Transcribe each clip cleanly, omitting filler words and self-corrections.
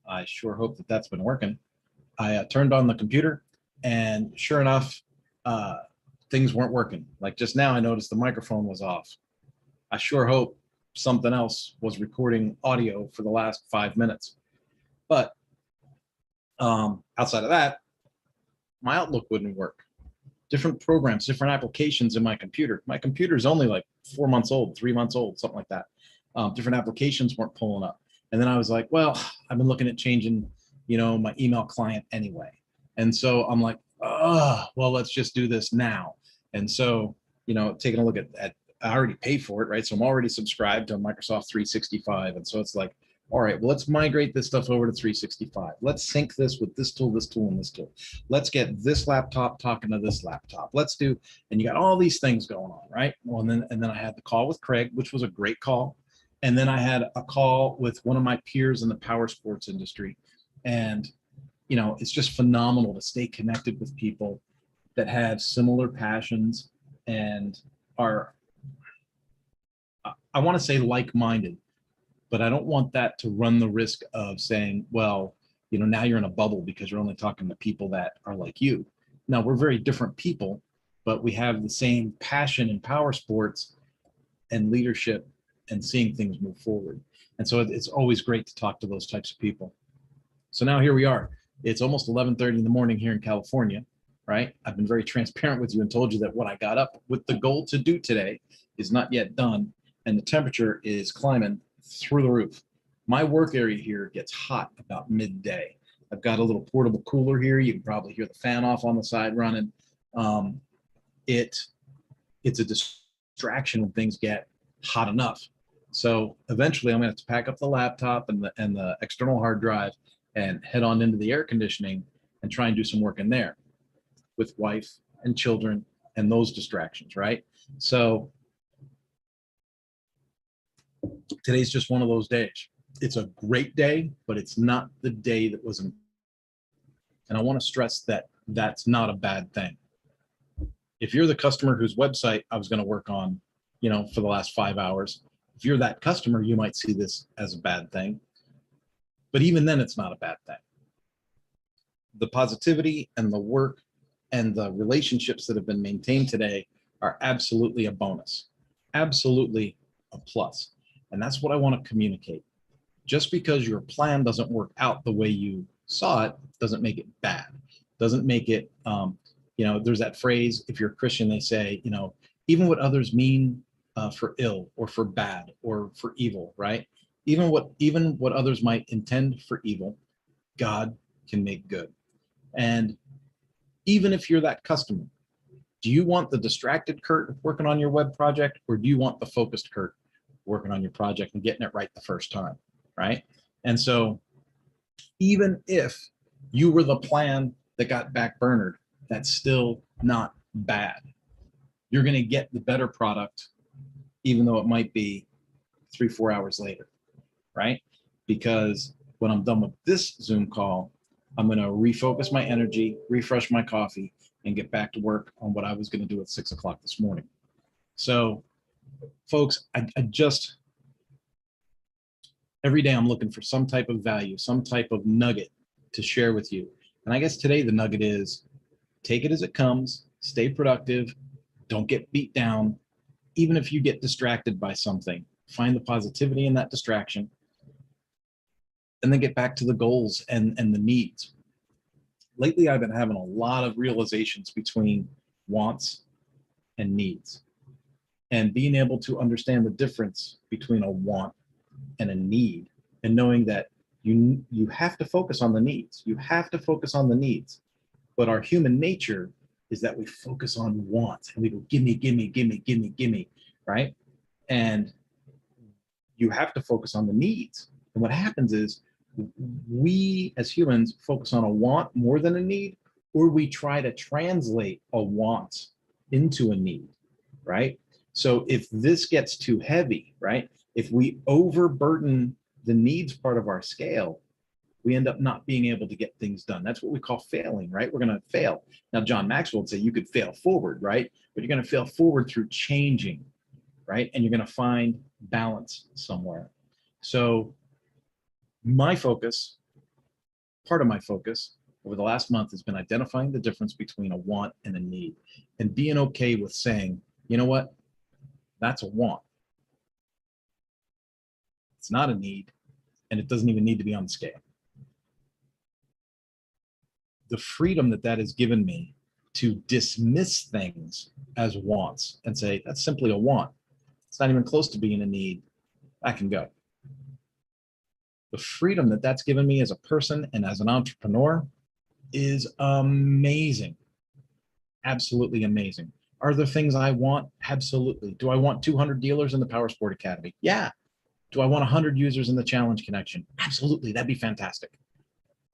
I sure hope that that's been working. I turned on the computer, and sure enough, things weren't working. Like just now, I noticed the microphone was off. I sure hope something else was recording audio for the last 5 minutes. But outside of that, my Outlook wouldn't work. Different programs, different applications in my computer. My computer is only like 4 months old, 3 months old, something like that. Different applications weren't pulling up. And then I was like, well, I've been looking at changing, my email client anyway. And so I'm like, oh, well, let's just do this now. And so, taking a look at I already paid for it, right? So I'm already subscribed to Microsoft 365. And so it's like, all right, well, let's migrate this stuff over to 365. Let's sync this with this tool, and this tool. Let's get this laptop talking to this laptop. Let's do, and you got all these things going on, right? Well, and then I had the call with Craig, which was a great call. And then I had a call with one of my peers in the power sports industry. And, it's just phenomenal to stay connected with people that have similar passions and are, I want to say like-minded, but I don't want that to run the risk of saying, well, now you're in a bubble because you're only talking to people that are like you. Now, we're very different people, but we have the same passion in power sports and leadership and seeing things move forward. And so it's always great to talk to those types of people. So now here we are. It's almost 11:30 in the morning here in California, right? I've been very transparent with you and told you that what I got up with the goal to do today is not yet done. And the temperature is climbing through the roof. My work area here gets hot about midday. I've got a little portable cooler here. You can probably hear the fan off on the side running. It's a distraction when things get hot enough. So eventually I'm going to have to pack up the laptop and the external hard drive and head on into the air conditioning and try and do some work in there with wife and children and those distractions, right? So today's just one of those days. It's a great day, but it's not the day that wasn't. And I want to stress that that's not a bad thing. If you're the customer whose website I was going to work on, for the last 5 hours, if you're that customer, you might see this as a bad thing. But even then, it's not a bad thing. The positivity and the work and the relationships that have been maintained today are absolutely a bonus, absolutely a plus. And that's what I want to communicate. Just because your plan doesn't work out the way you saw it doesn't make it bad. Doesn't make it, there's that phrase, if you're a Christian, they say, even what others mean for ill or for bad or for evil, right? Even what others might intend for evil, God can make good. And even if you're that customer, do you want the distracted Kurt working on your web project, or do you want the focused Kurt working on your project and getting it right the first time, right? And so even if you were the plan that got backburnered, that's still not bad. You're going to get the better product, even though it might be 3-4 hours later, right? Because when I'm done with this Zoom call, I'm going to refocus my energy, refresh my coffee, and get back to work on what I was going to do at 6 o'clock this morning. So, folks, I just, every day I'm looking for some type of value, some type of nugget to share with you. And I guess today the nugget is take it as it comes, stay productive, don't get beat down. Even if you get distracted by something, find the positivity in that distraction, and then get back to the goals and the needs. Lately, I've been having a lot of realizations between wants and needs, and being able to understand the difference between a want and a need, and knowing that you have to focus on the needs. You have to focus on the needs. But our human nature is that we focus on wants and we go, gimme, gimme, gimme, gimme, gimme, right? And you have to focus on the needs. And what happens is we as humans focus on a want more than a need, or we try to translate a want into a need, right? So if this gets too heavy, right? If we overburden the needs part of our scale, we end up not being able to get things done. That's what we call failing, right? We're going to fail. Now, John Maxwell would say you could fail forward, right? But you're going to fail forward through changing, right? And you're going to find balance somewhere. So my focus part of my focus over the last month has been identifying the difference between a want and a need, and being okay with saying, you know what, that's a want. It's not a need, and it doesn't even need to be on the scale. The freedom that that has given me to dismiss things as wants and say, that's simply a want. It's not even close to being a need. I can go. The freedom that that's given me as a person and as an entrepreneur is amazing. Absolutely amazing. Are there things I want? Absolutely. Do I want 200 dealers in the Power Sport Academy? Yeah. Do I want 100 users in the Challenge Connection? Absolutely. That'd be fantastic.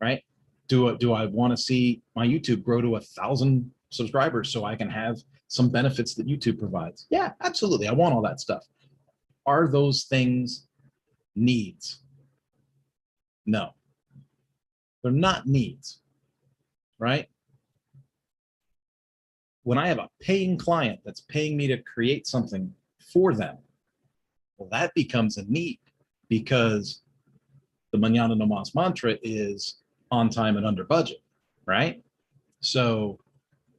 Right? Do I want to see my YouTube grow to 1,000 subscribers so I can have some benefits that YouTube provides? Yeah, absolutely. I want all that stuff. Are those things needs? No, they're not needs, right? When I have a paying client that's paying me to create something for them, well, that becomes a need, because the Mañana no Mas mantra is on time and under budget, right? So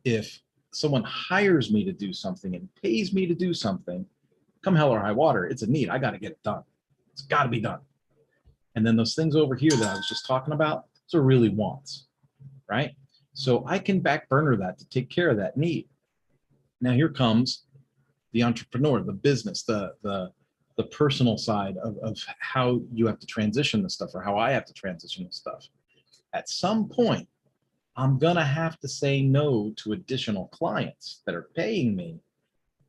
if someone hires me to do something and pays me to do something, come hell or high water, it's a need. I got to get it done. It's got to be done. And then those things over here that I was just talking about, those are really wants, right? So I can back burner that to take care of that need. Now here comes the entrepreneur, the business, the personal side of how you have to transition this stuff, or how I have to transition this stuff. At some point, I'm gonna have to say no to additional clients that are paying me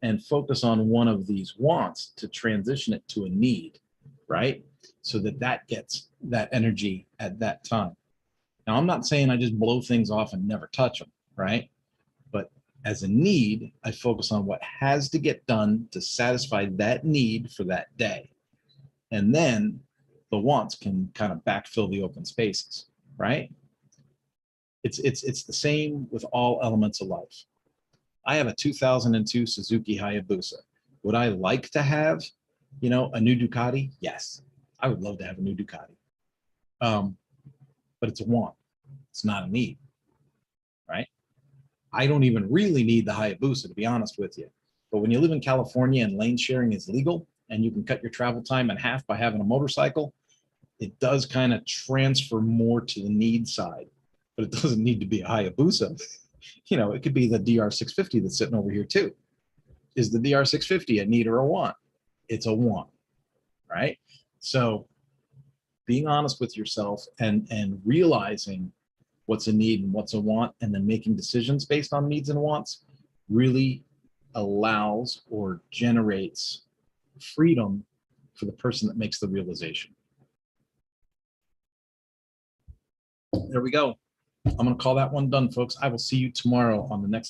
and focus on one of these wants to transition it to a need, right? So that gets that energy at that time. Now, I'm not saying I just blow things off and never touch them, right? But as a need, I focus on what has to get done to satisfy that need for that day. And then the wants can kind of backfill the open spaces, right? It's the same with all elements of life. I have a 2002 Suzuki Hayabusa. Would I like to have, a new Ducati? Yes, I would love to have a new Ducati. But it's a want. It's not a need, right? I don't even really need the Hayabusa, to be honest with you. But when you live in California and lane sharing is legal and you can cut your travel time in half by having a motorcycle, it does kind of transfer more to the need side. But it doesn't need to be a Hayabusa. It could be the DR650 that's sitting over here too. Is the DR650 a need or a want? It's a want, right? So being honest with yourself and realizing what's a need and what's a want, and then making decisions based on needs and wants really allows or generates freedom for the person that makes the realization. There we go. I'm going to call that one done, folks. I will see you tomorrow on the next